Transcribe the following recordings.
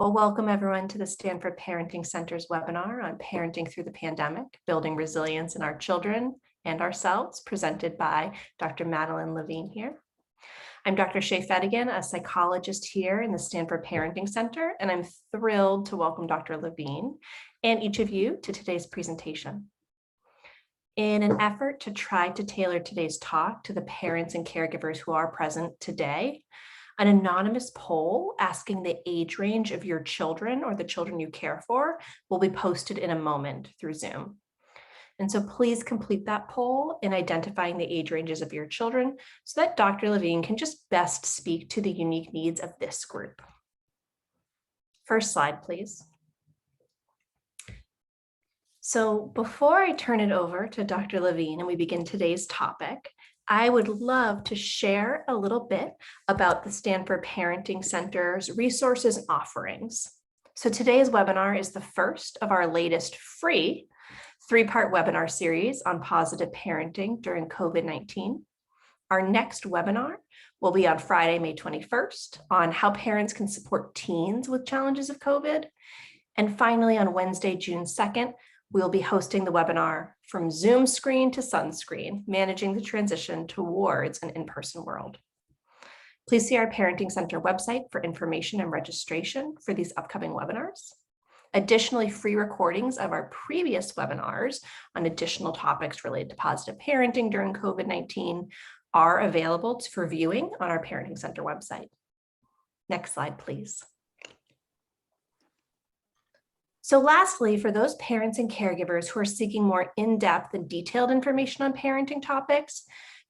Well, welcome everyone to the Stanford Parenting Center's webinar on parenting through the pandemic, building resilience in our children and ourselves, presented by Dr. Madeline Levine here. I'm Dr. Shea Fedigan, a psychologist here in the Stanford Parenting Center, and I'm thrilled to welcome Dr. Levine and each of you to today's presentation. In an effort to try to tailor today's talk to the parents and caregivers who are present today, an anonymous poll asking the age range of your children or the children you care for will be posted in a moment through Zoom. And so please complete that poll in identifying the age ranges of your children so that Dr. Levine can just best speak to the unique needs of this group. First slide, please. So before I turn it over to Dr. Levine and we begin today's topic, I would love to share a little bit about the Stanford Parenting Center's resources and offerings. So today's webinar is the first of our latest free three-part webinar series on positive parenting during COVID-19. Our next webinar will be on Friday, May 21st on how parents can support teens with challenges of COVID. And finally, on Wednesday, June 2nd, we'll be hosting the webinar From Zoom Screen to Sunscreen, Managing the Transition Towards an In-Person World. Please see our Parenting Center website for information and registration for these upcoming webinars. Additionally, free recordings of our previous webinars on additional topics related to positive parenting during COVID-19 are available for viewing on our Parenting Center website. Next slide, please. So lastly, for those parents and caregivers who are seeking more in-depth and detailed information on parenting topics,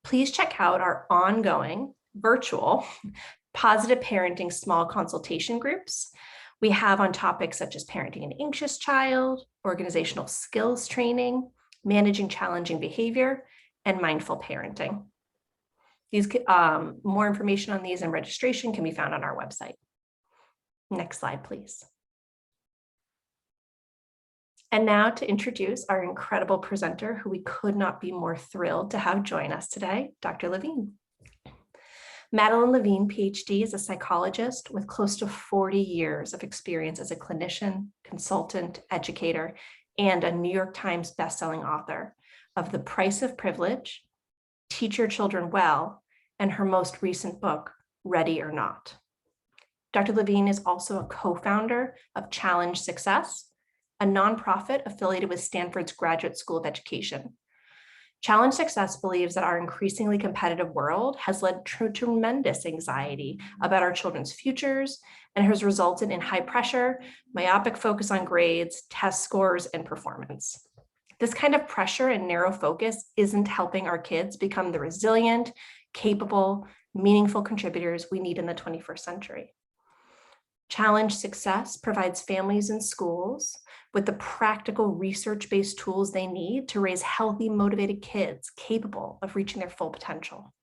please check out our ongoing virtual positive parenting small consultation groups we have on topics such as parenting an anxious child, organizational skills training, managing challenging behavior, and mindful parenting. These more information on these and registration can be found on our website. Next slide, please. And now to introduce our incredible presenter who we could not be more thrilled to have join us today, Dr. Levine. Madeline Levine, Ph.D. is a psychologist with close to 40 years of experience as a clinician, consultant, educator, and a New York Times bestselling author of The Price of Privilege, Teach Your Children Well, and her most recent book, Ready or Not. Dr. Levine is also a co-founder of Challenge Success, a nonprofit affiliated with Stanford's Graduate School of Education. Challenge Success believes that our increasingly competitive world has led to tremendous anxiety about our children's futures and has resulted in high pressure, myopic focus on grades, test scores, and performance. This kind of pressure and narrow focus isn't helping our kids become the resilient, capable, meaningful contributors we need in the 21st century. Challenge Success provides families and schools with the practical research-based tools they need to raise healthy, motivated kids capable of reaching their full potential.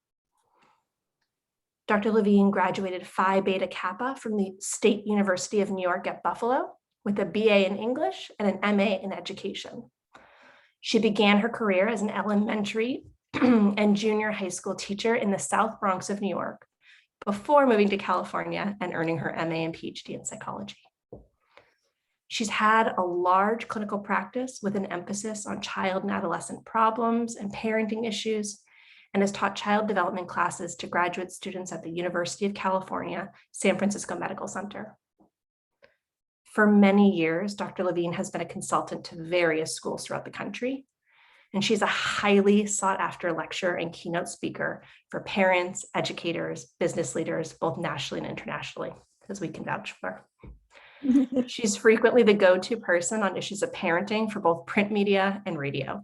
Dr. Levine graduated Phi Beta Kappa from the State University of New York at Buffalo with a BA in English and an MA in education. She began her career as an elementary and junior high school teacher in the South Bronx of New York before moving to California and earning her MA and PhD in psychology. She's had a large clinical practice with an emphasis on child and adolescent problems and parenting issues, and has taught child development classes to graduate students at the University of California, San Francisco Medical Center. For many years, Dr. Levine has been a consultant to various schools throughout the country, and she's a highly sought after lecturer and keynote speaker for parents, educators, business leaders, both nationally and internationally, as we can vouch for. She's frequently the go-to person on issues of parenting for both print media and radio.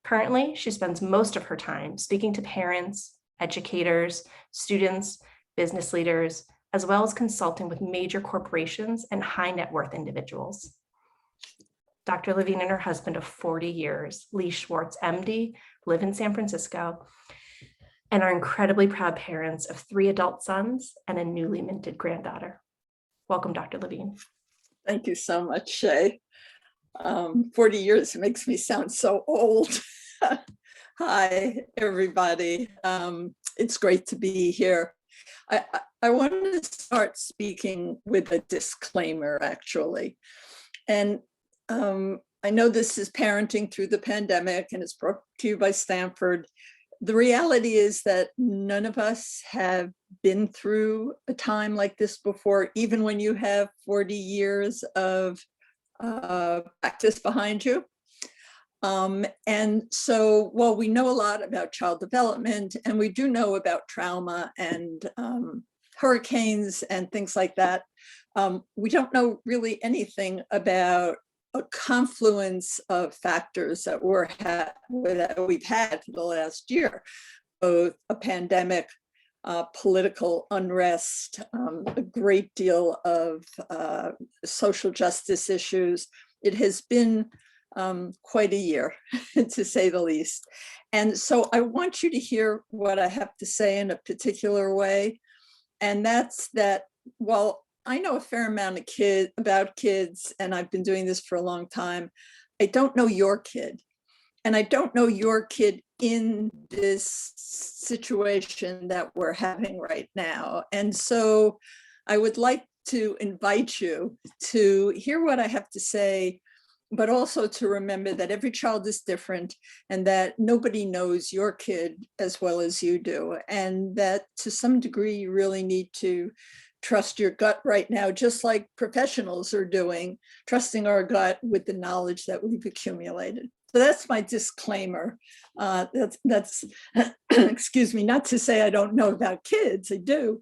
Currently, she spends most of her time speaking to parents, educators, students, business leaders, as well as consulting with major corporations and high net worth individuals. Dr. Levine and her husband of 40 years, Lee Schwartz, MD, live in San Francisco and are incredibly proud parents of 3 adult sons and a newly minted granddaughter. Welcome, Dr. Levine. Thank you so much, Shea. 40 years makes me sound so old. Hi, everybody. It's great to be here. I want to start speaking with a disclaimer, actually. And I know this is Parenting Through the Pandemic, and it's brought to you by Stanford. The reality is that none of us have been through a time like this before, even when you have 40 years of practice behind you. And so while we know a lot about child development, and we do know about trauma and hurricanes and things like that, we don't know really anything about a confluence of factors that we've had for the last year, both a pandemic, political unrest, a great deal of social justice issues. It has been quite a year, to say the least. And so I want you to hear what I have to say in a particular way. And that's that while I know a fair amount of about kids, and I've been doing this for a long time, I don't know your kid. And I don't know your kid in this situation that we're having right now. And so I would like to invite you to hear what I have to say, but also to remember that every child is different and that nobody knows your kid as well as you do. And that to some degree, you really need to trust your gut right now, just like professionals are doing, trusting our gut with the knowledge that we've accumulated. So that's my disclaimer. That's excuse me, not to say I don't know about kids, I do.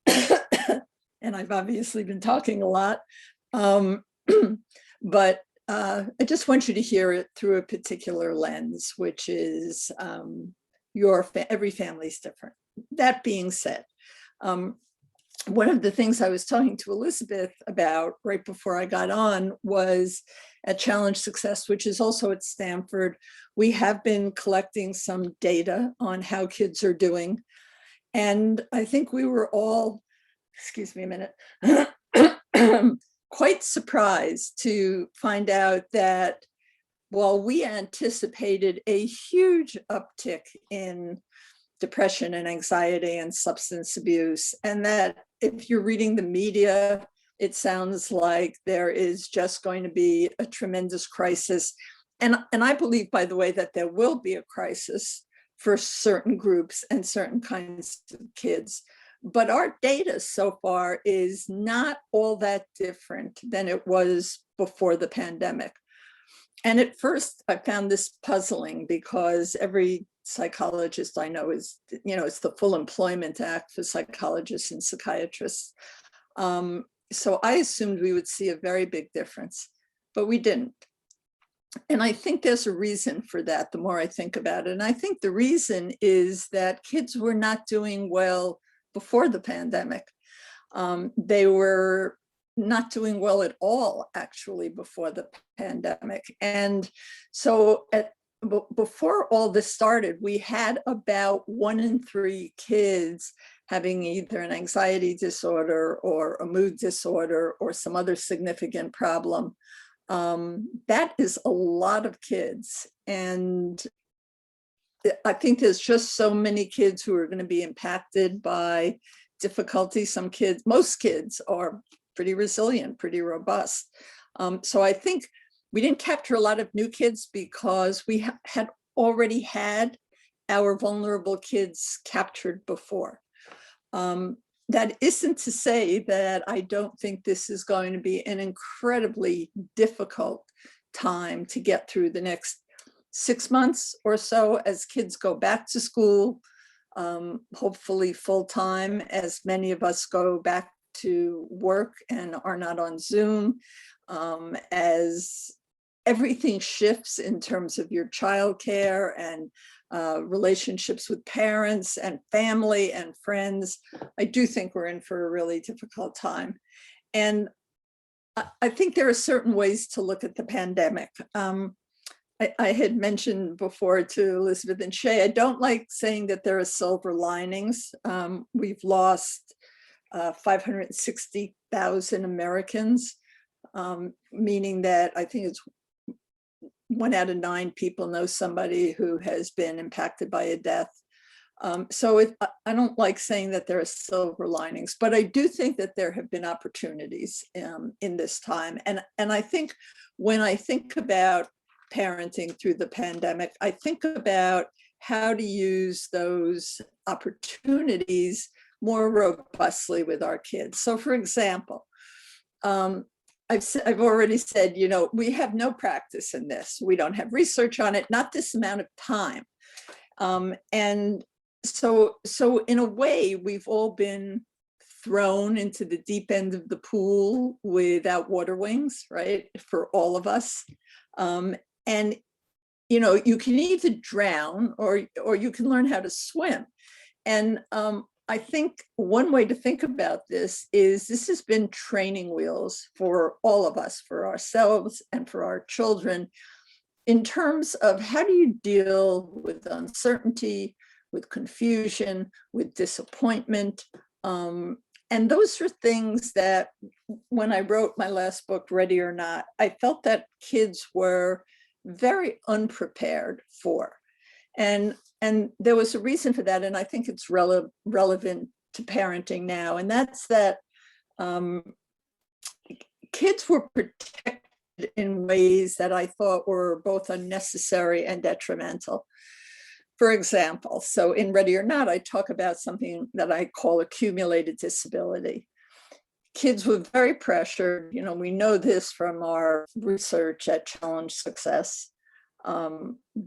And I've obviously been talking a lot, but I just want you to hear it through a particular lens, which is every family's different. That being said, one of the things I was talking to Elizabeth about right before I got on was at Challenge Success, which is also at Stanford. We have been collecting some data on how kids are doing. And I think we were all, excuse me a minute, quite surprised to find out that while we anticipated a huge uptick in depression and anxiety and substance abuse, and that if you're reading the media, it sounds like there is just going to be a tremendous crisis. And I believe, by the way, that there will be a crisis for certain groups and certain kinds of kids. But our data so far is not all that different than it was before the pandemic. And at first I found this puzzling because every psychologist I know is, it's the Full Employment Act for psychologists and psychiatrists. So I assumed we would see a very big difference, but we didn't. And I think there's a reason for that, the more I think about it. And I think the reason is that kids were not doing well before the pandemic. They were not doing well at all, actually, before the pandemic. And so before all this started, we had about 1 in 3 kids having either an anxiety disorder or a mood disorder or some other significant problem. That is a lot of kids. And I think there's just so many kids who are going to be impacted by difficulty. Most kids are pretty resilient, pretty robust. So I think we didn't capture a lot of new kids because we had already had our vulnerable kids captured before. That isn't to say that I don't think this is going to be an incredibly difficult time to get through the next 6 months or so as kids go back to school, hopefully full time, as many of us go back to work and are not on Zoom, as everything shifts in terms of your childcare and relationships with parents and family and friends. I do think we're in for a really difficult time. And I think there are certain ways to look at the pandemic. I had mentioned before to Elizabeth and Shea, I don't like saying that there are silver linings. We've lost 560,000 Americans, meaning that I think it's 1 out of 9 people know somebody who has been impacted by a death. I don't like saying that there are silver linings, but I do think that there have been opportunities in this time. And I think when I think about parenting through the pandemic, I think about how to use those opportunities more robustly with our kids. So for example, I've already said, we have no practice in this. We don't have research on it, not this amount of time. And so in a way, we've all been thrown into the deep end of the pool without water wings, right? For all of us. And you can either drown or you can learn how to swim. And I think one way to think about this has been training wheels for all of us, for ourselves and for our children, in terms of how do you deal with uncertainty, with confusion, with disappointment. And those are things that when I wrote my last book, Ready or Not, I felt that kids were very unprepared for. And there was a reason for that. And I think it's relevant to parenting now. And that's that kids were protected in ways that I thought were both unnecessary and detrimental. For example, so in Ready or Not, I talk about something that I call accumulated disability. Kids were very pressured. We know this from our research at Challenge Success.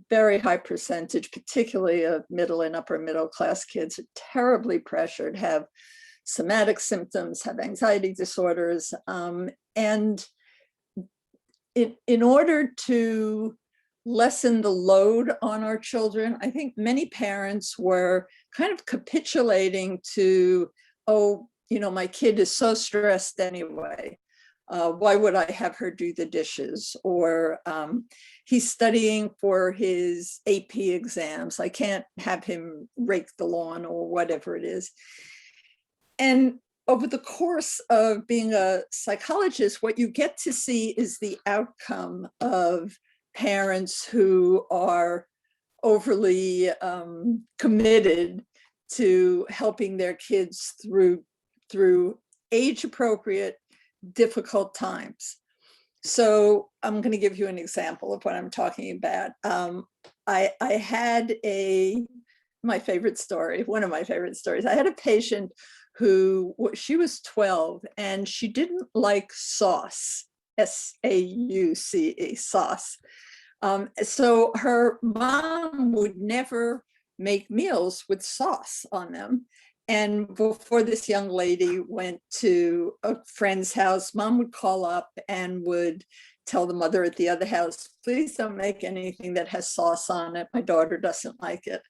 Very high percentage, particularly of middle and upper middle class kids, are terribly pressured, have somatic symptoms, have anxiety disorders. And in order to lessen the load on our children, I think many parents were kind of capitulating to, my kid is so stressed anyway. Why would I have her do the dishes? Or he's studying for his AP exams. I can't have him rake the lawn or whatever it is. And over the course of being a psychologist, what you get to see is the outcome of parents who are overly committed to helping their kids through age-appropriate, difficult times. So I'm going to give you an example of what I'm talking about. I had one of my favorite stories. I had a patient who, she was 12 and she didn't like sauce, SAUCE, sauce. So her mom would never make meals with sauce on them. And before this young lady went to a friend's house, mom would call up and would tell the mother at the other house, please don't make anything that has sauce on it. My daughter doesn't like it.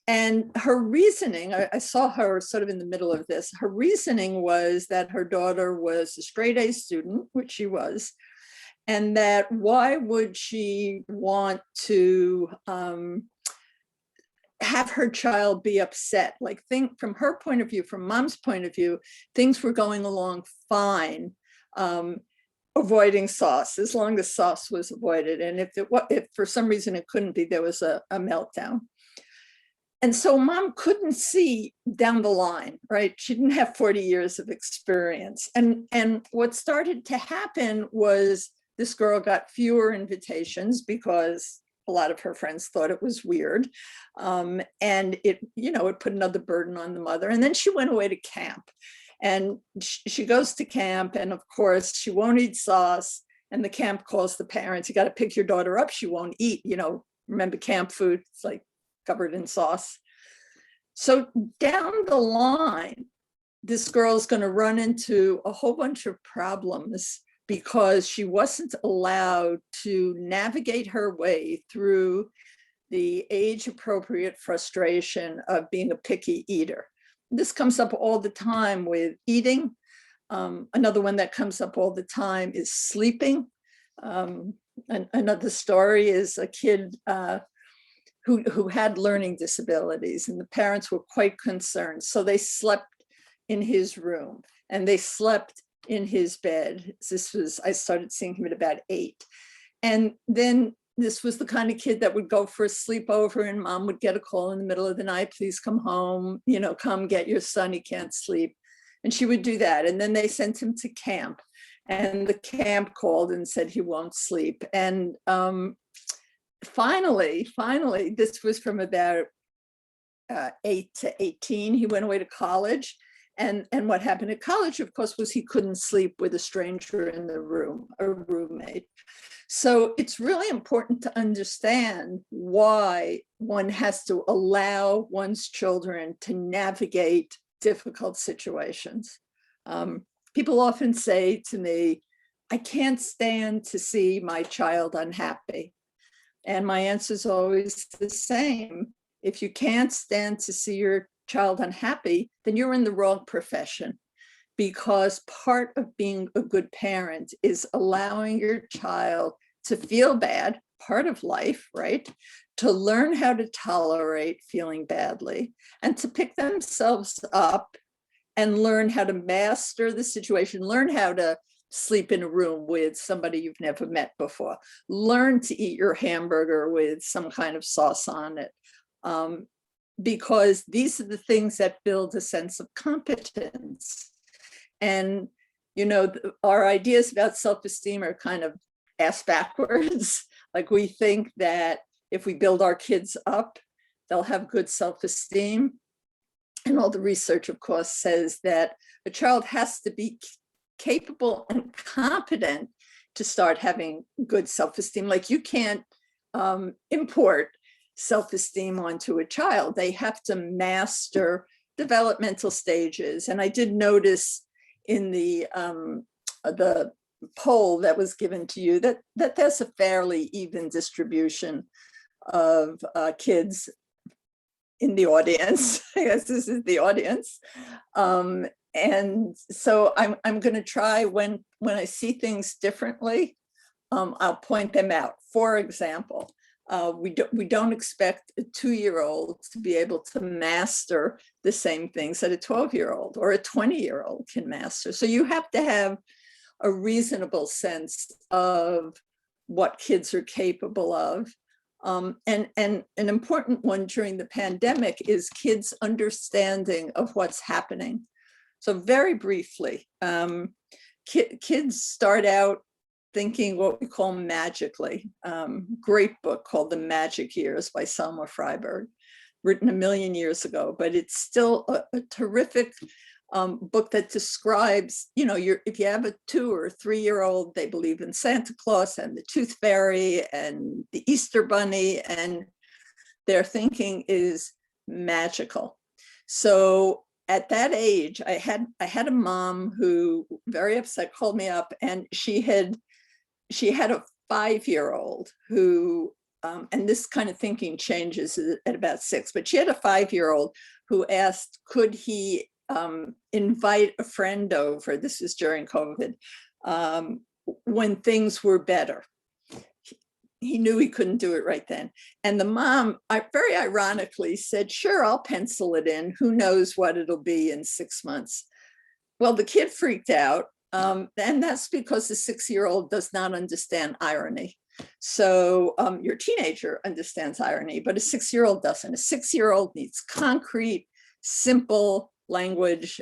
And her reasoning, I saw her sort of in the middle of this, her reasoning was that her daughter was a straight A student, which she was, and that why would she want to have her child be upset? Like, think from her point of view, from mom's point of view, things were going along fine, avoiding sauce, as long as sauce was avoided. And if for some reason it couldn't be, there was a meltdown. And so mom couldn't see down the line, right? She didn't have 40 years of experience. And what started to happen was this girl got fewer invitations because a lot of her friends thought it was weird. And it put another burden on the mother. And then she went away to camp. And she goes to camp, and of course she won't eat sauce. And the camp calls the parents, you got to pick your daughter up, she won't eat. Remember camp food, it's like covered in sauce. So down the line, this girl's going to run into a whole bunch of problems because she wasn't allowed to navigate her way through the age-appropriate frustration of being a picky eater. This comes up all the time with eating. Another one that comes up all the time is sleeping. Another story is a kid who had learning disabilities, and the parents were quite concerned. So they slept in his room and they slept in his bed. I started seeing him at about 8. And then this was the kind of kid that would go for a sleepover and mom would get a call in the middle of the night, please come home, come get your son, he can't sleep. And she would do that. And then they sent him to camp, and the camp called and said he won't sleep. And finally, this was from about 8 to 18, he went away to college. And what happened at college, of course, was he couldn't sleep with a stranger in the room, a roommate. So it's really important to understand why one has to allow one's children to navigate difficult situations. People often say to me, I can't stand to see my child unhappy. And my answer is always the same. If you can't stand to see your child unhappy, then you're in the wrong profession, because part of being a good parent is allowing your child to feel bad, part of life, right? To learn how to tolerate feeling badly and to pick themselves up and learn how to master the situation, learn how to sleep in a room with somebody you've never met before, learn to eat your hamburger with some kind of sauce on it. Because these are the things that build a sense of competence. And, our ideas about self-esteem are kind of ass backwards. Like, we think that if we build our kids up, they'll have good self-esteem. And all the research, of course, says that a child has to be capable and competent to start having good self-esteem. Like, you can't import self-esteem onto a child. They have to master developmental stages. And I did notice in the poll that was given to you that there's a fairly even distribution of kids in the audience. I guess this is the audience. And so I'm going to try, when I see things differently, I'll point them out. For example, we don't expect a 2-year-old to be able to master the same things that a 12-year-old or a 20-year-old can master. So you have to have a reasonable sense of what kids are capable of. And an important one during the pandemic is kids' understanding of what's happening. So very briefly, kids start out thinking what we call magically. Great book called The Magic Years by Selma Freiberg, written 1 million years ago, but it's still a terrific book that describes, if you have a 2 or 3-year-old, they believe in Santa Claus and the Tooth Fairy and the Easter Bunny, and their thinking is magical. So at that age, I had a mom who, very upset, called me up, and she had a 5-year-old who, and this kind of thinking changes at about 6, but she had a 5-year-old who asked, could he invite a friend over? This was during COVID, when things were better. He knew he couldn't do it right then. And the mom, very ironically, said, sure, I'll pencil it in. Who knows what it'll be in 6 months? Well, the kid freaked out. And that's because the 6-year-old does not understand irony. So your teenager understands irony, but a 6-year-old doesn't. A 6-year-old needs concrete, simple language.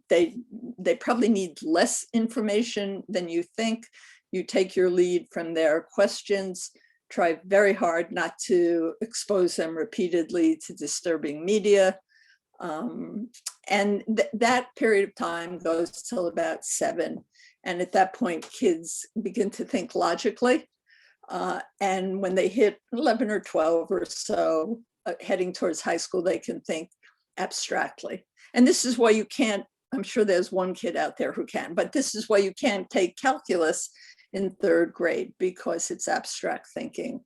They probably need less information than you think. You take your lead from their questions, try very hard not to expose them repeatedly to disturbing media. And that period of time goes till about 7. And at that point, kids begin to think logically. And when they hit 11 or 12 or so, heading towards high school, they can think abstractly. And this is why you can't, I'm sure there's one kid out there who can, but this is why you can't take calculus in 3rd grade, because it's abstract thinking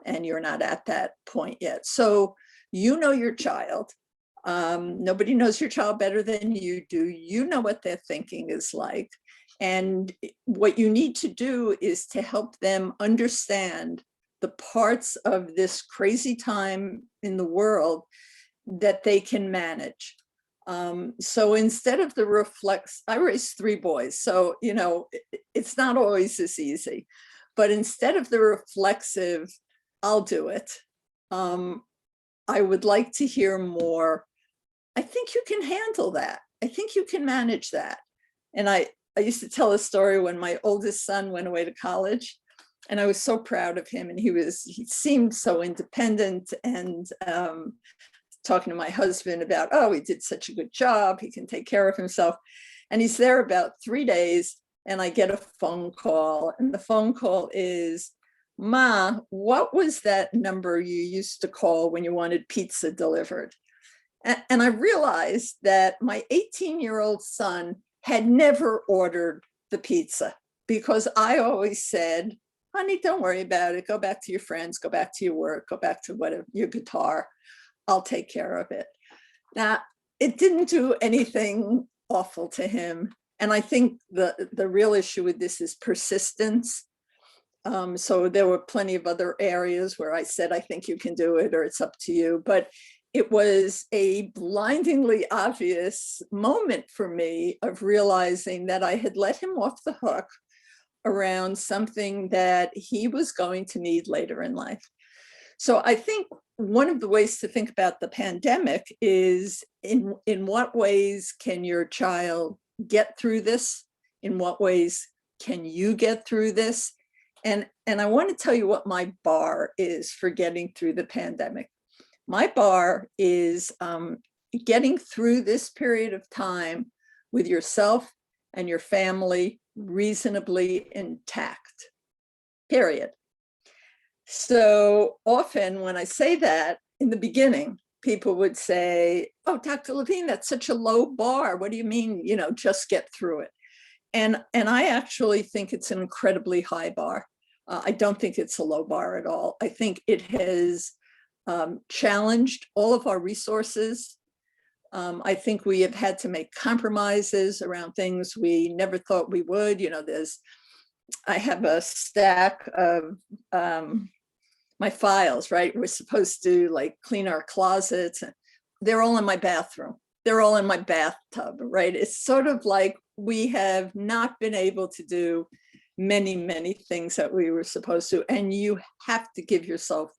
and you're not at that point yet. So you know your child. Nobody knows your child better than you do. You know what their thinking is like. And what you need to do is to help them understand the parts of this crazy time in the world that they can manage. So instead of the reflex, I raised 3 boys, so, it's not always this easy, but instead of the reflexive I'll do it. I would like to hear more. I think you can handle that. I think you can manage that. And I used to tell a story when my oldest son went away to college, and I was so proud of him. And he seemed so independent, and talking to my husband about, oh, he did such a good job, he can take care of himself. And he's there about 3 days, and I get a phone call, and the phone call is, Ma, what was that number you used to call when you wanted pizza delivered? And I realized that my 18-year-old son had never ordered the pizza, because I always said, honey, don't worry about it. Go back to your friends, go back to your work, go back to whatever, your guitar. I'll take care of it. Now, it didn't do anything awful to him. And I think the real issue with this is persistence. So there were plenty of other areas where I said, I think you can do it, or it's up to you. But it was a blindingly obvious moment for me of realizing that I had let him off the hook around something that he was going to need later in life. So I think one of the ways to think about the pandemic is in what ways can your child get through this? In what ways can you get through this? And I want to tell you what my bar is for getting through the pandemic. My bar is getting through this period of time with yourself and your family reasonably intact, period. So often when I say that in the beginning, people would say, oh, Dr. Levine, that's such a low bar. What do you mean, just get through it? And I actually think it's an incredibly high bar. I don't think it's a low bar at all. I think it has challenged all of our resources. I think we have had to make compromises around things we never thought we would. I have a stack of my files, right? We're supposed to clean our closets. They're all in my bathroom. They're all in my bathtub, right? It's sort of like we have not been able to do many, many things that we were supposed to, and you have to give yourself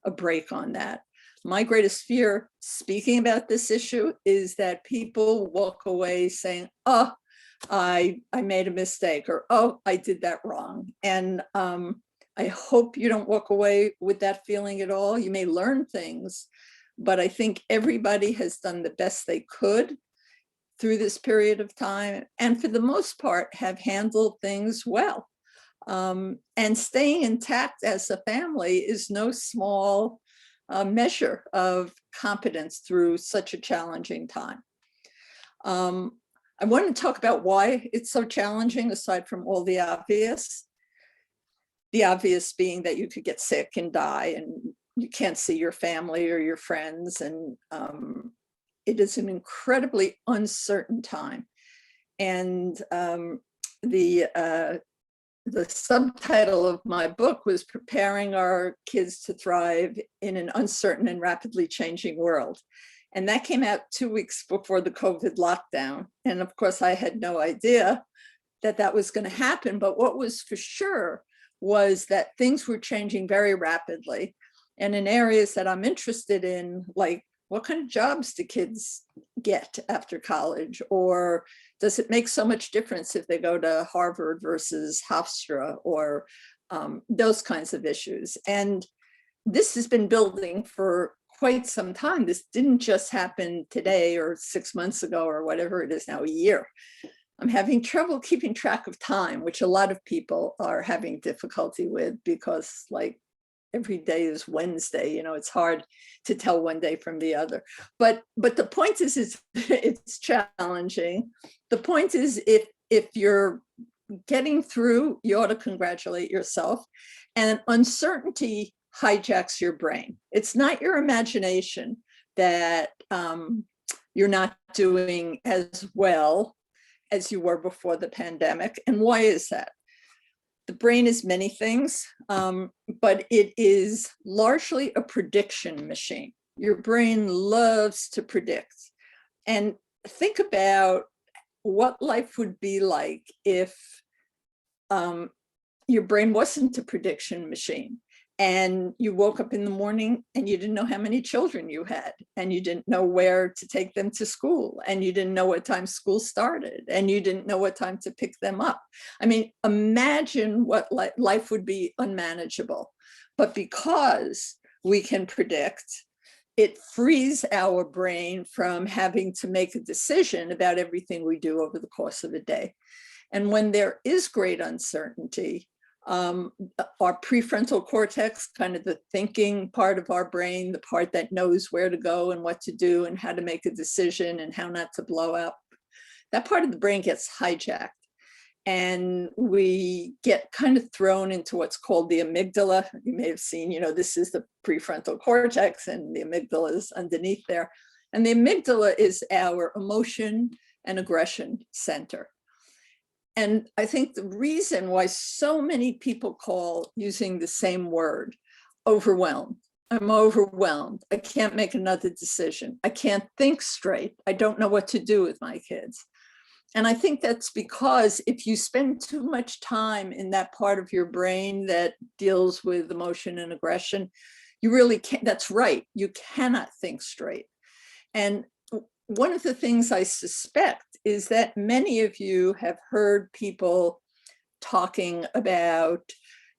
a break on that. My greatest fear, speaking about this issue, is that people walk away saying, oh, I made a mistake, or, oh, I did that wrong. And I hope you don't walk away with that feeling at all. You may learn things, but I think everybody has done the best they could through this period of time, and for the most part have handled things well. And staying intact as a family is no small measure of competence through such a challenging time. I want to talk about why it's so challenging, aside from all the obvious. The obvious being that you could get sick and die, and you can't see your family or your friends, and it is an incredibly uncertain time. And the subtitle of my book was Preparing Our Kids to Thrive in an Uncertain and Rapidly Changing World. And that came out 2 weeks before the COVID lockdown. And of course, I had no idea that that was going to happen. But what was for sure was that things were changing very rapidly. And in areas that I'm interested in, like what kind of jobs do kids get after college? Or does it make so much difference if they go to Harvard versus Hofstra, or those kinds of issues? And this has been building for quite some time. This didn't just happen today or 6 months ago or whatever it is now, a year. I'm having trouble keeping track of time, which a lot of people are having difficulty with, because every day is Wednesday. It's hard to tell one day from the other. But the point is, it's challenging. The point is, if you're getting through, you ought to congratulate yourself. And uncertainty hijacks your brain. It's not your imagination that you're not doing as well as you were before the pandemic. And why is that? The brain is many things, but it is largely a prediction machine. Your brain loves to predict. And think about what life would be like if your brain wasn't a prediction machine. and you woke up in the morning and you didn't know how many children you had, and you didn't know where to take them to school, and you didn't know what time school started, and you didn't know what time to pick them up. I mean, imagine what life would be unmanageable. But because we can predict, it frees our brain from having to make a decision about everything we do over the course of a day. And when there is great uncertainty, our prefrontal cortex, kind of the thinking part of our brain, the part that knows where to go and what to do and how to make a decision and how not to blow up, that part of the brain gets hijacked. And we get kind of thrown into what's called the amygdala. You may have seen, this is the prefrontal cortex and the amygdala is underneath there. And the amygdala is our emotion and aggression center. And I think the reason why so many people call using the same word, overwhelmed. I'm overwhelmed. I can't make another decision. I can't think straight. I don't know what to do with my kids. And I think that's because if you spend too much time in that part of your brain that deals with emotion and aggression, you really can't, that's right, you cannot think straight. And one of the things I suspect is that many of you have heard people talking about,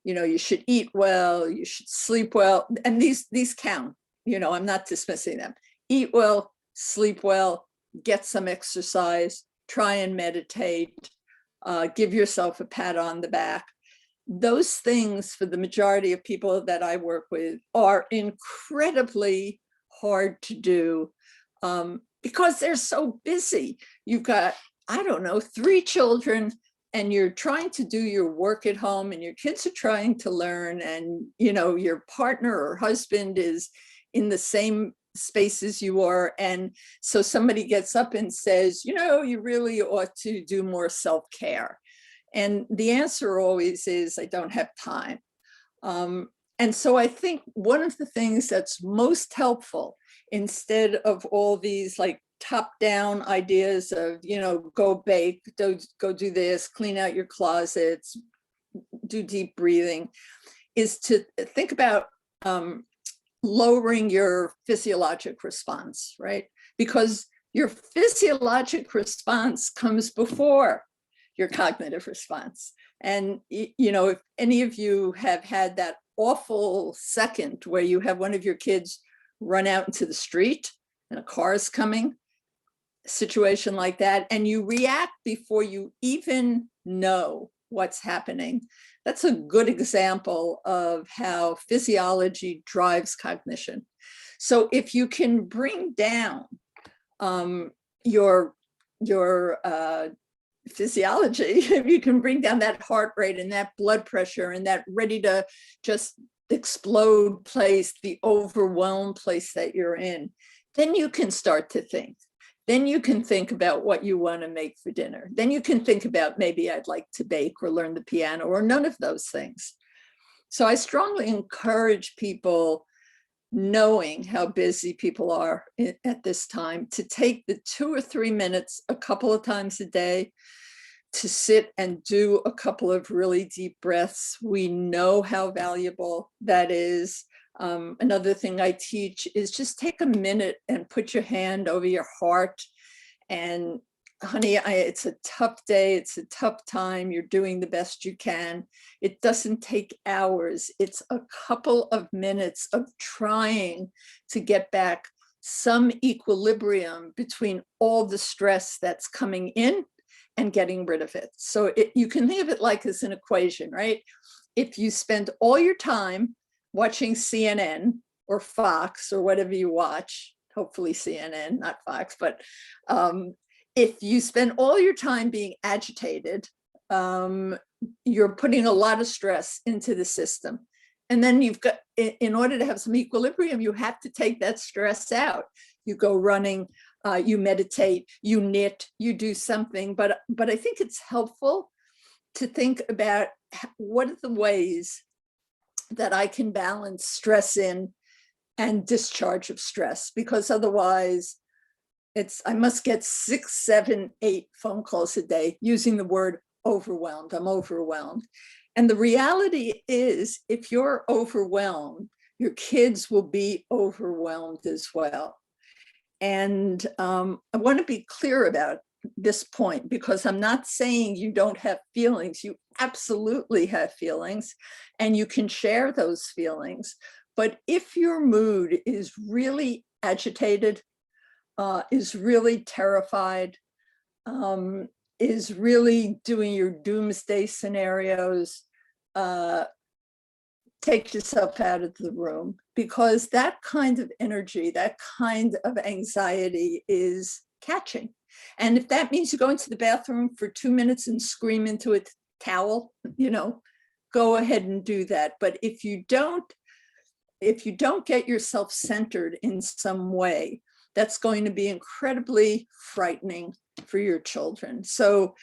you should eat well, you should sleep well, and these count, I'm not dismissing them. Eat well, sleep well, get some exercise, try and meditate, give yourself a pat on the back. Those things, for the majority of people that I work with, are incredibly hard to do because they're so busy. You've got, 3 children, and you're trying to do your work at home, and your kids are trying to learn, and your partner or husband is in the same space as you are. And so somebody gets up and says, you really ought to do more self-care. And the answer always is, I don't have time. And so I think one of the things that's most helpful, instead of all these like top-down ideas of, go bake, go do this, clean out your closets, do deep breathing, is to think about lowering your physiologic response, right? Because your physiologic response comes before your cognitive response. And, if any of you have had that awful second where you have one of your kids run out into the street and a car is coming, situation like that, and you react before you even know what's happening, that's a good example of how physiology drives cognition. So if you can bring down your physiology, if you can bring down that heart rate and that blood pressure and that ready to just explode place, the overwhelmed place that you're in, then you can start to think. Then you can think about what you want to make for dinner. Then you can think about, maybe I'd like to bake or learn the piano, or none of those things. So I strongly encourage people, knowing how busy people are at this time, to take the 2 or 3 minutes a couple of times a day to sit and do a couple of really deep breaths. We know how valuable that is. Another thing I teach is just take a minute and put your hand over your heart. And honey, it's a tough day. It's a tough time. You're doing the best you can. It doesn't take hours. It's a couple of minutes of trying to get back some equilibrium between all the stress that's coming in and getting rid of it. So you can think of it like as an equation, right? If you spend all your time watching CNN or Fox or whatever you watch, hopefully CNN, not Fox, but if you spend all your time being agitated, you're putting a lot of stress into the system. And then you've got, in order to have some equilibrium, you have to take that stress out. You go running, you meditate, you knit, you do something. But I think it's helpful to think about what are the ways that I can balance stress in and discharge of stress, because otherwise I must get 6, 7, 8 phone calls a day using the word overwhelmed. I'm overwhelmed. And the reality is, if you're overwhelmed, your kids will be overwhelmed as well. And I want to be clear about this point, because I'm not saying you don't have feelings. You absolutely have feelings, and you can share those feelings. But if your mood is really agitated, is really terrified, is really doing your doomsday scenarios, take yourself out of the room, because that kind of energy, that kind of anxiety is catching. And if that means you go into the bathroom for 2 minutes and scream into a towel, go ahead and do that. But if you don't get yourself centered in some way, that's going to be incredibly frightening for your children. So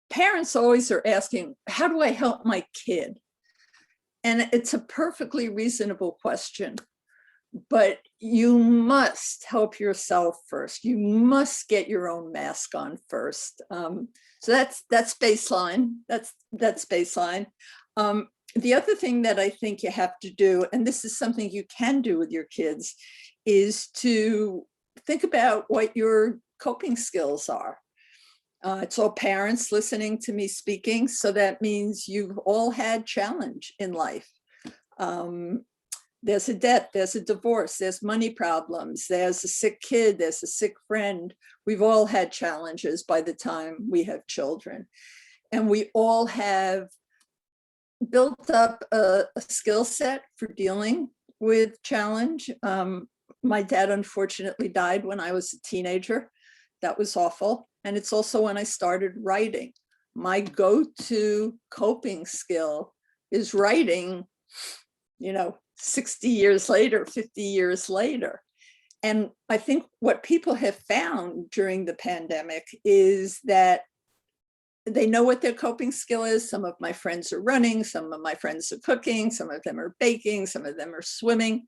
parents always are asking, how do I help my kid? And it's a perfectly reasonable question, but you must help yourself first. You must get your own mask on first. So that's baseline. That's baseline. The other thing that I think you have to do, and this is something you can do with your kids, is to think about what your coping skills are. It's all parents listening to me speaking, so that means you've all had challenge in life. There's a death, there's a divorce, there's money problems, there's a sick kid, there's a sick friend. We've all had challenges by the time we have children. And we all have built up a skill set for dealing with challenge. My dad unfortunately died when I was a teenager. That was awful. And it's also when I started writing. My go-to coping skill is writing, 60 years later, 50 years later. And I think what people have found during the pandemic is that they know what their coping skill is. Some of my friends are running, some of my friends are cooking, some of them are baking, some of them are swimming.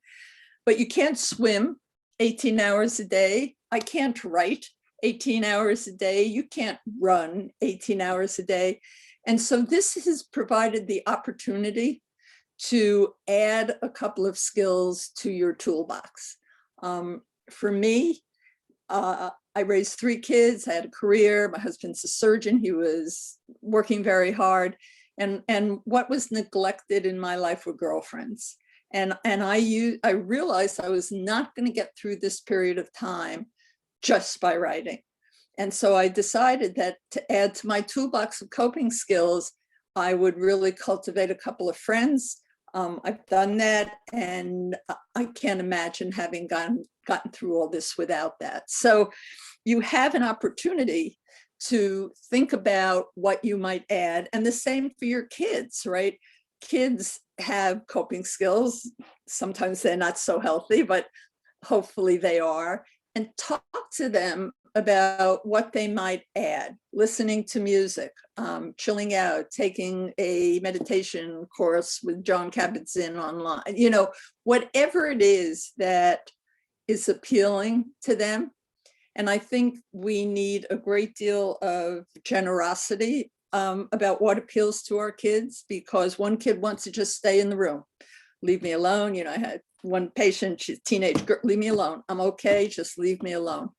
But you can't swim 18 hours a day. I can't write 18 hours a day. You can't run 18 hours a day. And so this has provided the opportunity to add a couple of skills to your toolbox. For me, I raised 3 kids, I had a career, my husband's a surgeon, he was working very hard. And what was neglected in my life were girlfriends. And I realized I was not going to get through this period of time just by writing. And so I decided that to add to my toolbox of coping skills, I would really cultivate a couple of friends. I've done that, and I can't imagine having gotten through all this without that. So you have an opportunity to think about what you might add, and the same for your kids, right? Kids have coping skills. Sometimes they're not so healthy, but hopefully they are. And talk to them about what they might add: listening to music, chilling out, taking a meditation course with John Kabat-Zinn online, whatever it is that is appealing to them. And I think we need a great deal of generosity about what appeals to our kids, because one kid wants to just stay in the room, leave me alone. I had one patient, she's a teenage girl, leave me alone. I'm okay, just leave me alone.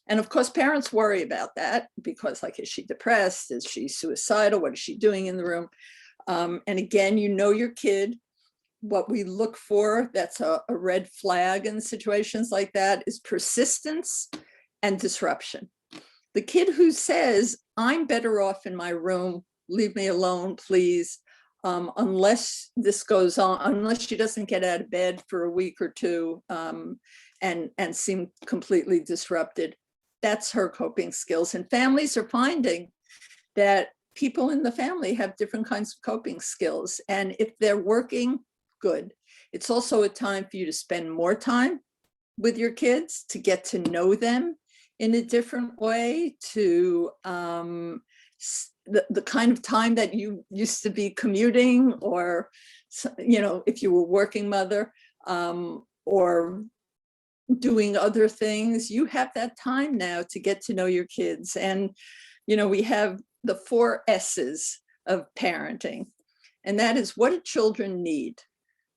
And of course, parents worry about that because, is she depressed? Is she suicidal? What is she doing in the room? And again, your kid. What we look for, that's a red flag in situations like that, is persistence and disruption. The kid who says, I'm better off in my room, leave me alone, please, unless this goes on, unless she doesn't get out of bed for a week or two and seem completely disrupted, that's her coping skills. And families are finding that people in the family have different kinds of coping skills. And if they're working, good. It's also a time for you to spend more time with your kids, to get to know them in a different way, to the kind of time that you used to be commuting, or, if you were working mother, or doing other things, you have that time now to get to know your kids. And, we have the 4 S's of parenting. And that is, what do children need?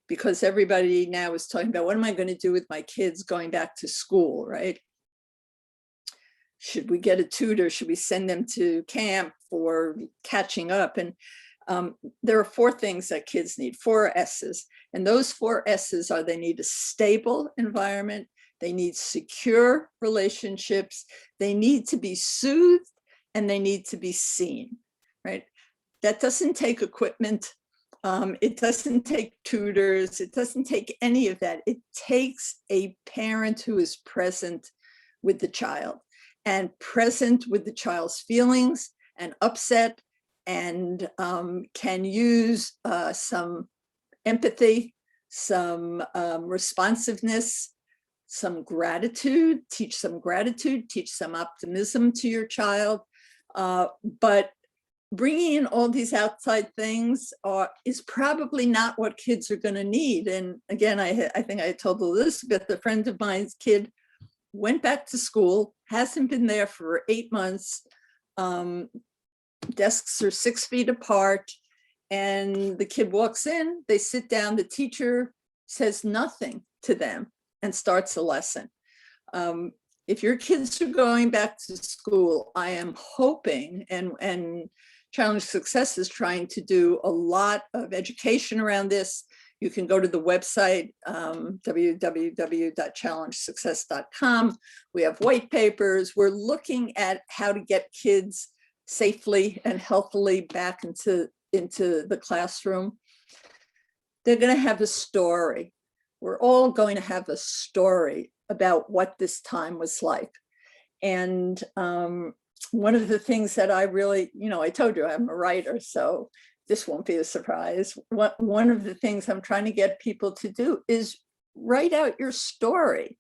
Because everybody now is talking about, what am I going to do with my kids going back to school, right? Should we get a tutor? Should we send them to camp for catching up? And there are 4 things that kids need, 4 S's. And those 4 S's are, they need a stable environment, they need secure relationships, they need to be soothed, and they need to be seen, right? That doesn't take equipment. It doesn't take tutors. It doesn't take any of that. It takes a parent who is present with the child, and present with the child's feelings and upset, and can use some empathy, some responsiveness, some gratitude, teach some optimism to your child. But bringing in all these outside things is probably not what kids are going to need. And again, I think I told Elizabeth, a friend of mine's kid went back to school, hasn't been there for 8 months. Desks are 6 feet apart, and the kid walks in, they sit down, the teacher says nothing to them and starts a lesson. If your kids are going back to school, I am hoping, and Challenge Success is trying to do a lot of education around this. You can go to the website, www.challengesuccess.com. We have white papers. We're looking at how to get kids safely and healthily back into the classroom. They're going to have a story. We're all going to have a story about what this time was like. And one of the things that I really, I told you I'm a writer, so this won't be a surprise. One of the things I'm trying to get people to do is write out your story.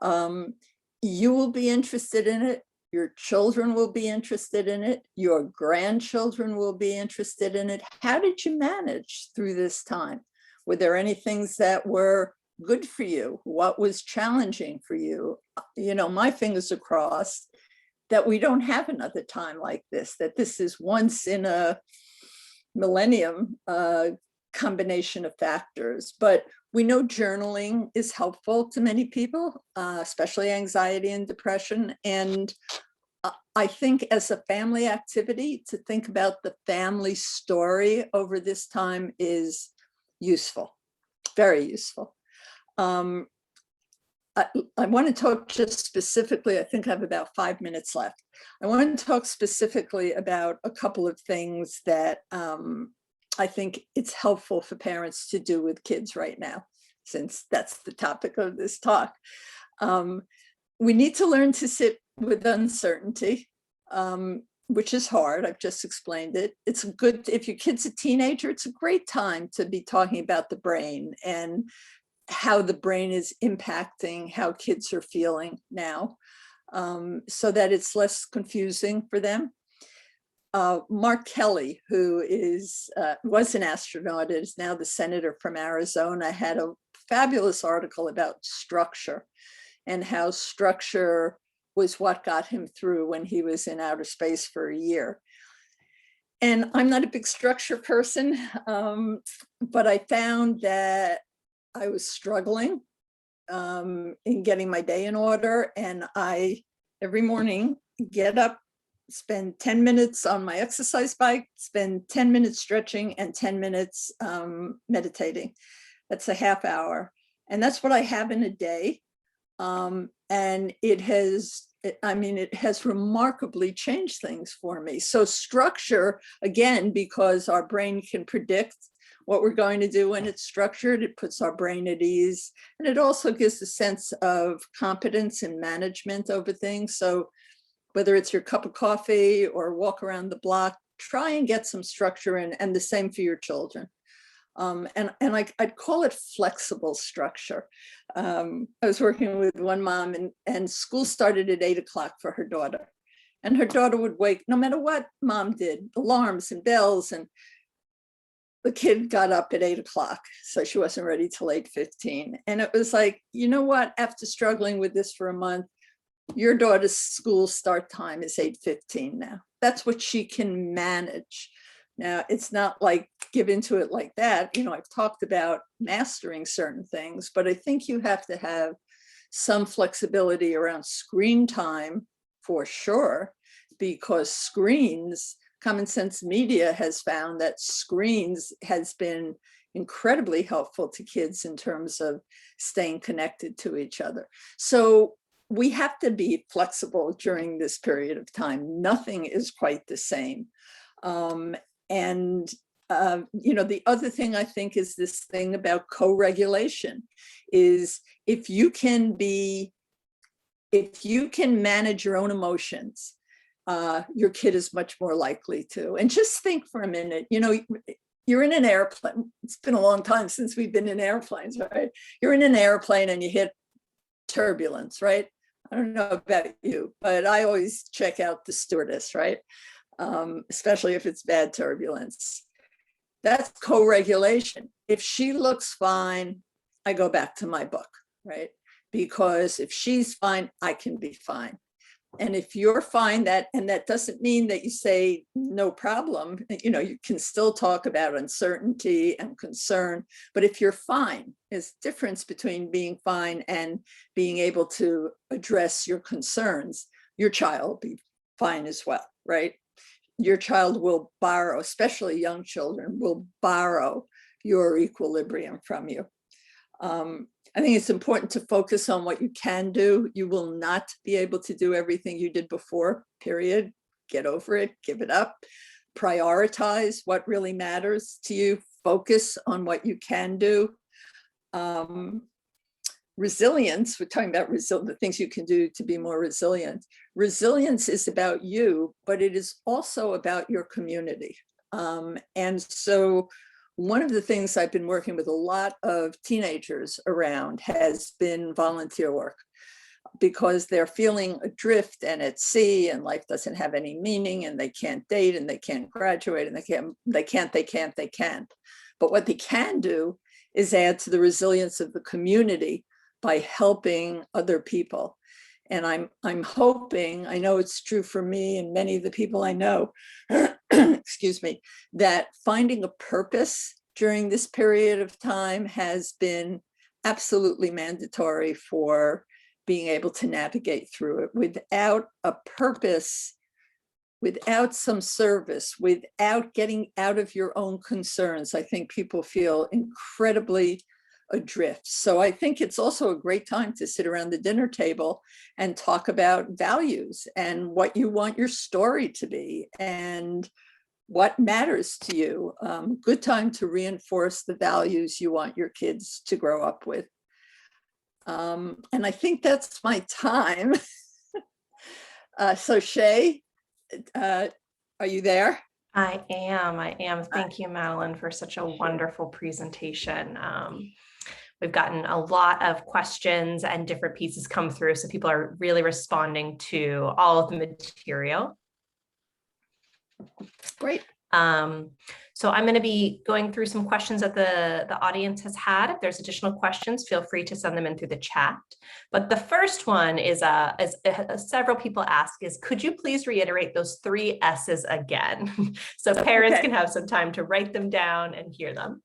You will be interested in it. Your children will be interested in it. Your grandchildren will be interested in it. How did you manage through this time? Were there any things that were good for you? What was challenging for you? My fingers are crossed that we don't have another time like this, that this is once in a millennium combination of factors. But we know journaling is helpful to many people, especially anxiety and depression. And I think as a family activity, to think about the family story over this time is useful, very useful. I want to talk just specifically, I think I have about 5 minutes left. I want to talk specifically about a couple of things that I think it's helpful for parents to do with kids right now, since that's the topic of this talk. We need to learn to sit with uncertainty, which is hard. I've just explained it. It's good, if your kid's a teenager, it's a great time to be talking about the brain and how the brain is impacting how kids are feeling now, so that it's less confusing for them. Mark Kelly, who was an astronaut, is now the senator from Arizona, had a fabulous article about structure and how structure was what got him through when he was in outer space for a year. And I'm not a big structure person, but I found that I was struggling in getting my day in order. And I, every morning, get up, spend 10 minutes on my exercise bike, spend 10 minutes stretching and 10 minutes meditating. That's a half hour. And that's what I have in a day. And it has remarkably changed things for me. So structure, again, because our brain can predict what we're going to do when it's structured, it puts our brain at ease. And it also gives a sense of competence and management over things. So whether it's your cup of coffee or walk around the block, try and get some structure in, and the same for your children. And I'd call it flexible structure. I was working with one mom, and school started at 8 o'clock for her daughter. And her daughter would wake, no matter what mom did, alarms and bells, and the kid got up at 8 o'clock. So she wasn't ready till 8:15. And it was like, you know what, after struggling with this for a month, your daughter's school start time is 8:15 now. That's what she can manage. Now, it's not like give into it like that. I've talked about mastering certain things, but I think you have to have some flexibility around screen time for sure, because screens, Common Sense Media has found that screens has been incredibly helpful to kids in terms of staying connected to each other. So we have to be flexible during this period of time. Nothing is quite the same. The other thing I think is this thing about co-regulation is if you can manage your own emotions, your kid is much more likely to. And just think for a minute, you're in an airplane. It's been a long time since we've been in airplanes, right? You're in an airplane and you hit turbulence, right? I don't know about you, but I always check out the stewardess, right? Especially if it's bad turbulence. That's co-regulation. If she looks fine, I go back to my book, right? Because if she's fine, I can be fine. And if you're fine, and that doesn't mean that you say no problem, you can still talk about uncertainty and concern, but if you're fine, there's a difference between being fine and being able to address your concerns. Your child will be fine as well, right? Your child will borrow, especially young children, will borrow your equilibrium from you. I think it's important to focus on what you can do. You will not be able to do everything you did before, period. Get over it, give it up. Prioritize what really matters to you. Focus on what you can do. Resilience, we're talking about the things you can do to be more resilient. Resilience is about you, but it is also about your community. And so one of the things I've been working with a lot of teenagers around has been volunteer work, because they're feeling adrift and at sea, and life doesn't have any meaning, and they can't date, and they can't graduate, and they can't. But what they can do is add to the resilience of the community by helping other people. And I'm hoping, I know it's true for me and many of the people I know, excuse me, that finding a purpose during this period of time has been absolutely mandatory for being able to navigate through it. Without a purpose, without some service, without getting out of your own concerns, I think people feel incredibly adrift. So I think it's also a great time to sit around the dinner table and talk about values and what you want your story to be and what matters to you. Good time to reinforce the values you want your kids to grow up with. And I think that's my time. So Shea, are you there? I am. Thank you, Madeline, for such a wonderful presentation. We've gotten a lot of questions and different pieces come through, so people are really responding to all of the material. Great. So I'm going to be going through some questions that the audience has had. If there's additional questions, feel free to send them in through the chat. But the first one is several people ask is, could you please reiterate those 3 S's again? So parents can have some time to write them down and hear them.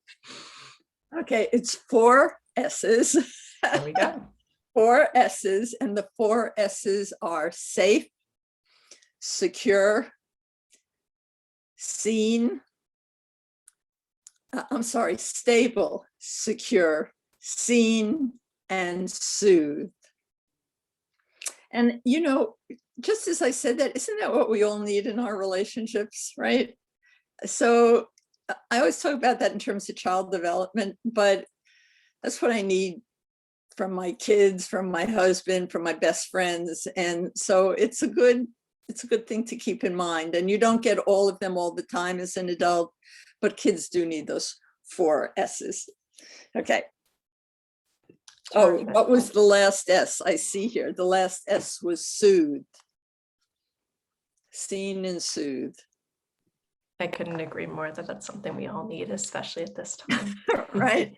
Okay, it's 4 S's. There we go. 4 S's, and the 4 S's are safe, secure, seen, stable, secure, seen, and soothed. And, just as I said that, isn't that what we all need in our relationships, right? So I always talk about that in terms of child development, but that's what I need from my kids, from my husband, from my best friends. And so it's a good thing to keep in mind. And you don't get all of them all the time as an adult, but kids do need those 4 S's. Okay. Oh, what was the last S? I see here. The last S was soothed. Seen and soothed. I couldn't agree more that that's something we all need, especially at this time. Right.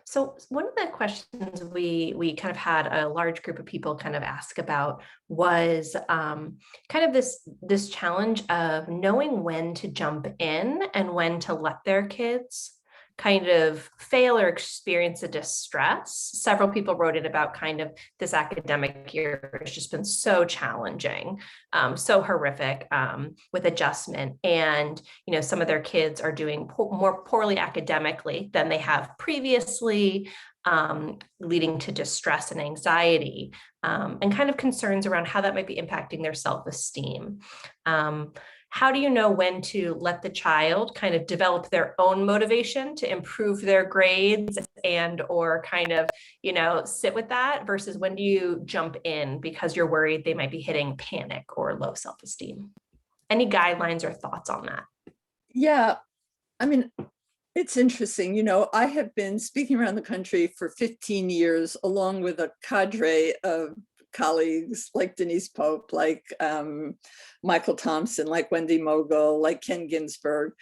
So one of the questions we kind of had a large group of people kind of ask about was kind of this challenge of knowing when to jump in and when to let their kids kind of fail or experience a distress. Several people wrote in about kind of this academic year has just been so challenging, so horrific with adjustment. And, some of their kids are doing more poorly academically than they have previously, leading to distress and anxiety, and kind of concerns around how that might be impacting their self-esteem. How do you know when to let the child kind of develop their own motivation to improve their grades and or kind of, sit with that versus when do you jump in because you're worried they might be hitting panic or low self-esteem? Any guidelines or thoughts on that? Yeah, I mean, it's interesting. I have been speaking around the country for 15 years, along with a cadre of colleagues like Denise Pope, like Michael Thompson, like Wendy Mogul, like Ken Ginsberg,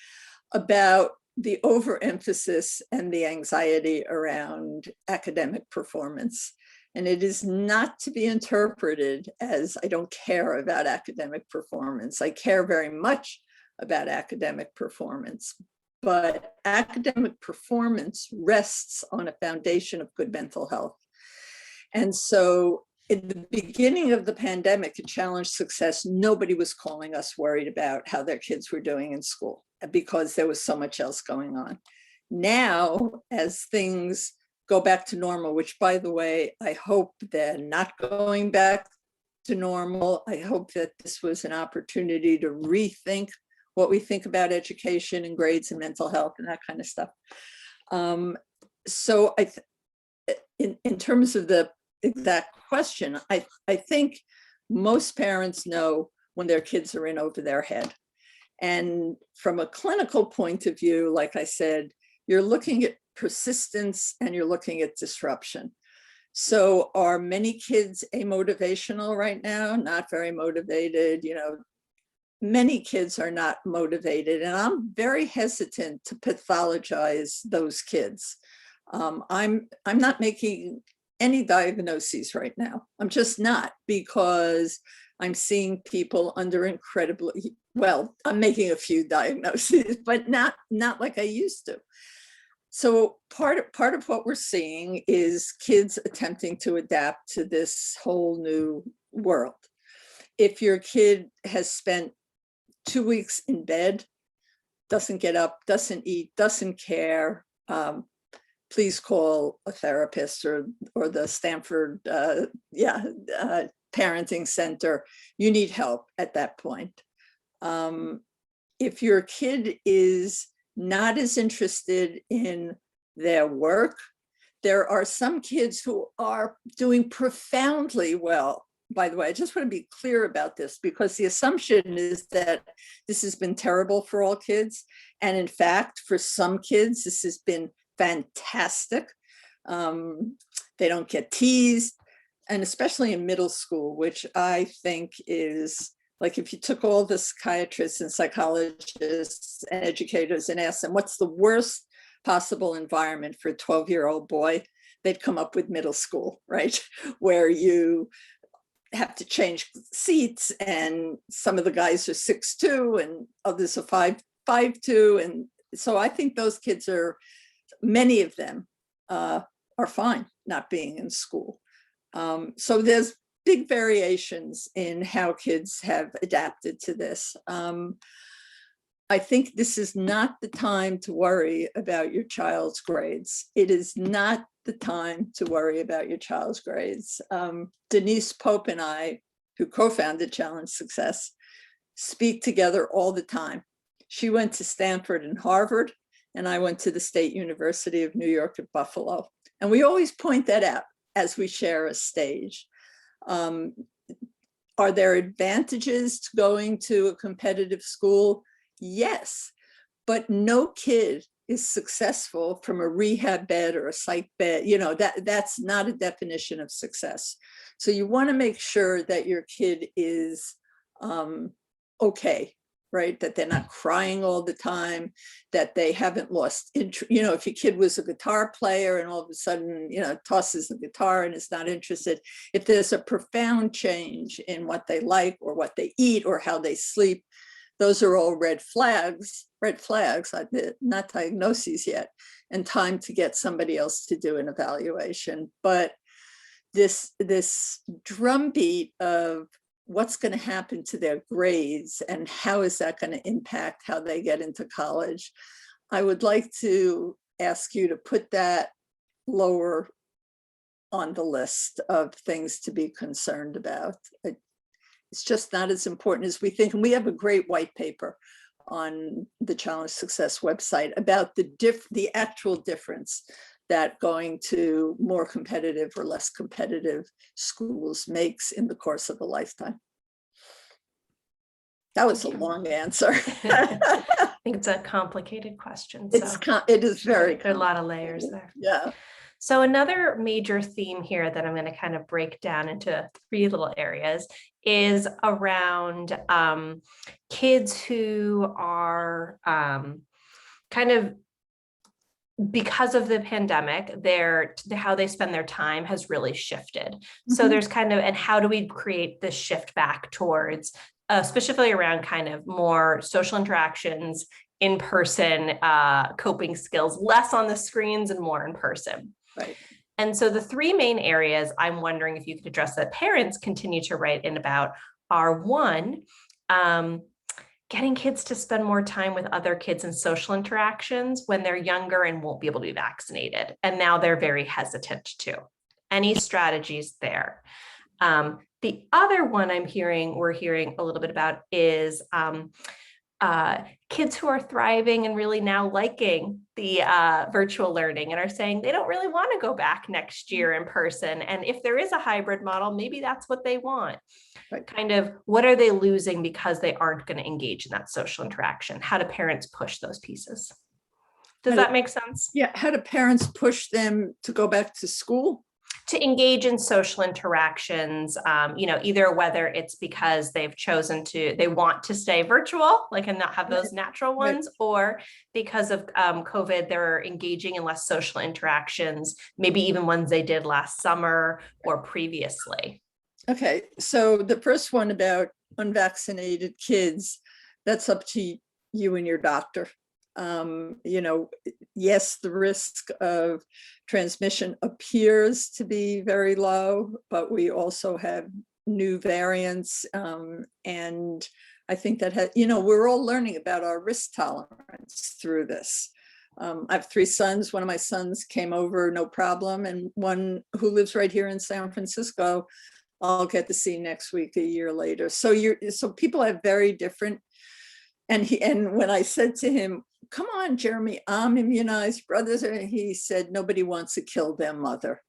about the overemphasis and the anxiety around academic performance. And it is not to be interpreted as I don't care about academic performance. I care very much about academic performance, but academic performance rests on a foundation of good mental health. And so in the beginning of the pandemic, to challenge success, nobody was calling us worried about how their kids were doing in school because there was so much else going on. Now, as things go back to normal, which by the way, I hope they're not going back to normal. I hope that this was an opportunity to rethink what we think about education and grades and mental health and that kind of stuff. So in terms of the exact question, I think most parents know when their kids are in over their head. And from a clinical point of view, like I said, you're looking at persistence and you're looking at disruption. So are many kids amotivational right now? Not very motivated, many kids are not motivated, and I'm very hesitant to pathologize those kids. I'm not making any diagnoses right now. I'm just not, because I'm seeing people under incredibly, well, I'm making a few diagnoses, but not like I used to. So part of what we're seeing is kids attempting to adapt to this whole new world. If your kid has spent 2 weeks in bed, doesn't get up, doesn't eat, doesn't care, please call a therapist or the Stanford parenting center. You need help at that point. If your kid is not as interested in their work, there are some kids who are doing profoundly well. By the way, I just want to be clear about this, because the assumption is that this has been terrible for all kids. And in fact, for some kids, this has been fantastic. They don't get teased, and especially in middle school, which I think is like, if you took all the psychiatrists and psychologists and educators and asked them what's the worst possible environment for a 12-year-old boy, they'd come up with middle school, right? Where you have to change seats, and some of the guys are 6'2" and others are 5'2", and so I think those kids are, many of them are fine not being in school. So there's big variations in how kids have adapted to this. I think this is not the time to worry about your child's grades. It is not the time to worry about your child's grades. Denise Pope and I, who co-founded Challenge Success, speak together all the time. She went to Stanford and Harvard, and I went to the State University of New York at Buffalo. And we always point that out as we share a stage. Are there advantages to going to a competitive school? Yes, but no kid is successful from a rehab bed or a psych bed. That's not a definition of success. So you want to make sure that your kid is okay right? That they're not crying all the time, that they haven't lost interest. You know, if your kid was a guitar player and all of a sudden, you know, tosses the guitar and is not interested, if there's a profound change in what they like or what they eat or how they sleep, those are all red flags, not diagnoses yet, and time to get somebody else to do an evaluation. But this drumbeat of what's going to happen to their grades and how is that going to impact how they get into college, I would like to ask you to put that lower on the list of things to be concerned about. It's just not as important as we think. And we have a great white paper on the Challenge Success website about the actual difference that going to more competitive or less competitive schools makes in the course of a lifetime. That was a long answer. I think it's a complicated question. It is very there are a lot of layers there. Yeah. So another major theme here that I'm going to kind of break down into 3 little areas is around kids who are kind of, because of the pandemic, how they spend their time has really shifted. Mm-hmm. So there's kind of, and how do we create this shift back towards, specifically around kind of more social interactions, in-person coping skills, less on the screens and more in person. Right. And so the 3 main areas I'm wondering if you could address that parents continue to write in about are 1, getting kids to spend more time with other kids in social interactions when they're younger and won't be able to be vaccinated. And now they're very hesitant to. Any strategies there? The other one we're hearing a little bit about is kids who are thriving and really now liking the virtual learning and are saying they don't really want to go back next year in person. And if there is a hybrid model, maybe that's what they want. Right. Kind of, what are they losing because they aren't going to engage in that social interaction? How do parents push those pieces? Does that make sense? Yeah. How do parents push them to go back to school? To engage in social interactions, either whether it's because they've chosen they want to stay virtual, like, and not have those natural ones, or because of COVID, they're engaging in less social interactions, maybe even ones they did last summer or previously. Okay, so the first one about unvaccinated kids, that's up to you and your doctor. Yes, the risk of transmission appears to be very low, but we also have new variants. And I think that, we're all learning about our risk tolerance through this. I have 3 sons. One of my sons came over, no problem. And one who lives right here in San Francisco, I'll get to see next week, a year later. So people have very different. And when I said to him, come on, Jeremy, I'm immunized, brothers, and he said, nobody wants to kill their mother.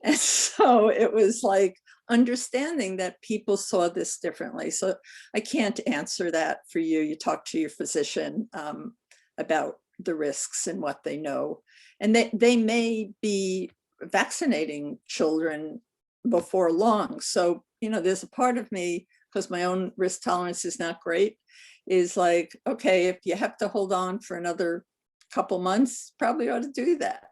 And so it was like understanding that people saw this differently. So I can't answer that for you. You talk to your physician about the risks and what they know. And they may be vaccinating children before long. So, there's a part of me, because my own risk tolerance is not great, is like, okay, if you have to hold on for another couple months, probably ought to do that.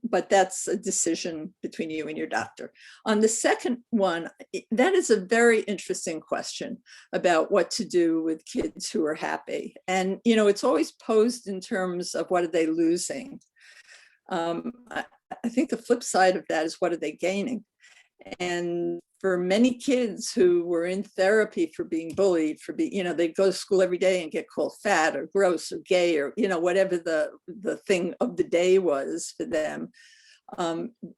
But that's a decision between you and your doctor. On the second one, that is a very interesting question about what to do with kids who are happy. And, it's always posed in terms of what are they losing? I think the flip side of that is what are they gaining? And for many kids who were in therapy for being bullied, they'd go to school every day and get called fat or gross or gay or, whatever the thing of the day was for them,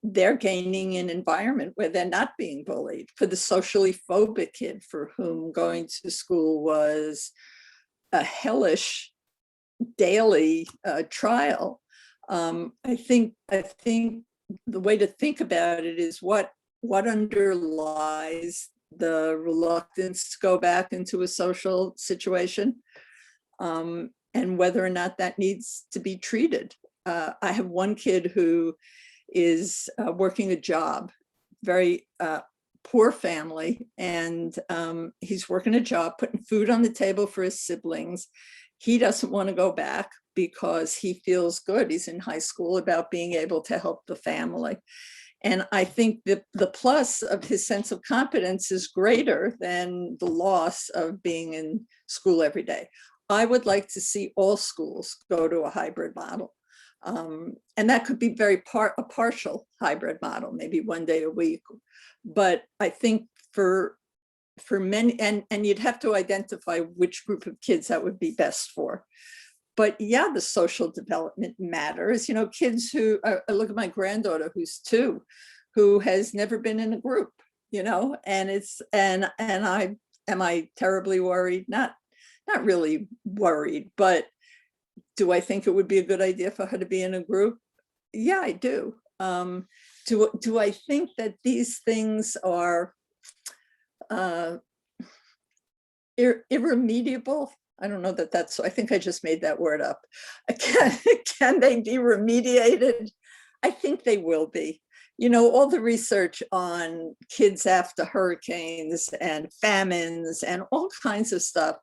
they're gaining an environment where they're not being bullied. For the socially phobic kid for whom going to school was a hellish daily trial, I think the way to think about it is what underlies the reluctance to go back into a social situation, and whether or not that needs to be treated. I have one kid who is working a job, very poor family, and he's working a job, putting food on the table for his siblings. He doesn't want to go back because he feels good. He's in high school about being able to help the family. And I think that the plus of his sense of competence is greater than the loss of being in school every day. I would like to see all schools go to a hybrid model. And that could be a partial hybrid model, maybe one day a week. But I think for many, and you'd have to identify which group of kids that would be best for. But yeah, the social development matters. You know, kids who, I look at my granddaughter who's 2, who has never been in a group, you know, and am I terribly worried? Not really worried, but do I think it would be a good idea for her to be in a group? Yeah, I do. Do I think that these things are irremediable? I don't know that's, I think I just made that word up. Can they be remediated? I think they will be. You know, all the research on kids after hurricanes and famines and all kinds of stuff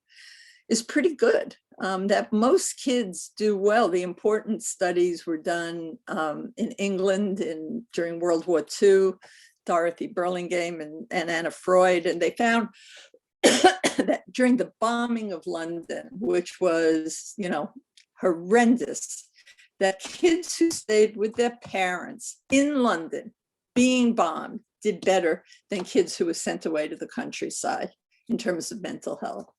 is pretty good. That most kids do well. The important studies were done in England during World War II, Dorothy Burlingame and Anna Freud, and they found that during the bombing of London, which was, you know, horrendous, that kids who stayed with their parents in London being bombed did better than kids who were sent away to the countryside in terms of mental health.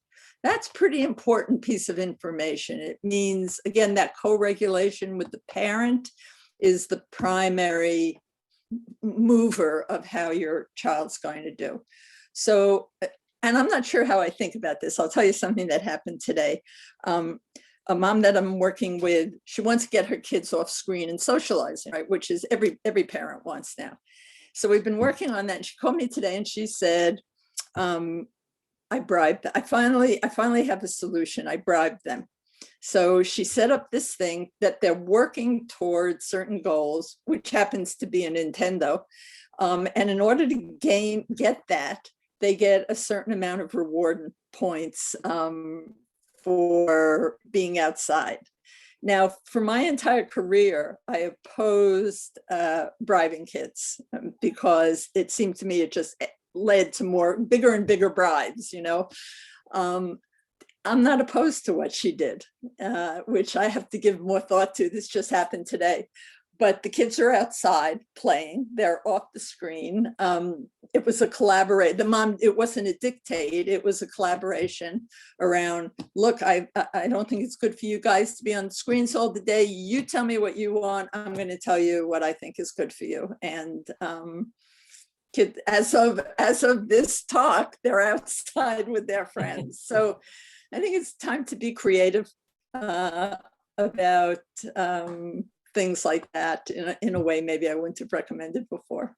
That's pretty important piece of information. It means, again, that co-regulation with the parent is the primary mover of how your child's going to do. So, and I'm not sure how I think about this. I'll tell you something that happened today. A mom that I'm working with, she wants to get her kids off screen and socializing, right? Which is every parent wants now. So we've been working on that. And she called me today and she said, I bribed, I finally have a solution. I bribed them. So she set up this thing that they're working towards certain goals, which happens to be a Nintendo. And in order to get that, they get a certain amount of reward points for being outside. Now, for my entire career, I opposed bribing kids because it seemed to me it just led to bigger and bigger bribes, you know. I'm not opposed to what she did, which I have to give more thought to. This just happened today. But the kids are outside playing. They're off the screen. It was a collaborate. The mom, it wasn't a dictate. It was a collaboration around, look, I don't think it's good for you guys to be on screens all the day. You tell me what you want. I'm going to tell you what I think is good for you. And as of this talk, they're outside with their friends. So I think it's time to be creative about things like that in a way maybe I wouldn't have recommended before.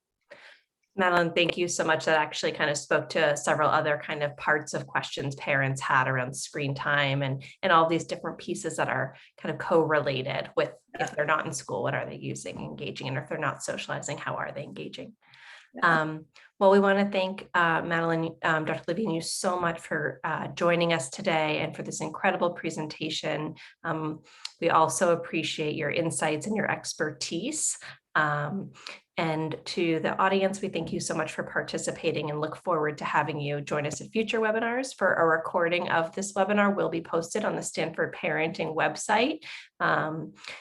Madeline, thank you so much. That actually kind of spoke to several other kind of parts of questions parents had around screen time and all these different pieces that are kind of co-related with if they're not in school, what are they using, engaging, and if they're not socializing, how are they engaging? Yeah. Well, we want to thank Madeline, Dr. Levine, you so much for joining us today and for this incredible presentation. We also appreciate your insights and your expertise. And to the audience, we thank you so much for participating and look forward to having you join us at future webinars. For a recording of this webinar will be posted on the Stanford Parenting website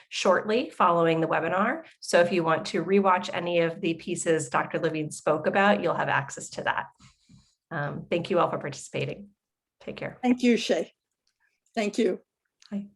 shortly following the webinar. So if you want to rewatch any of the pieces Dr. Levine spoke about, you'll have access to that. Thank you all for participating. Take care. Thank you, Shea. Thank you. Bye.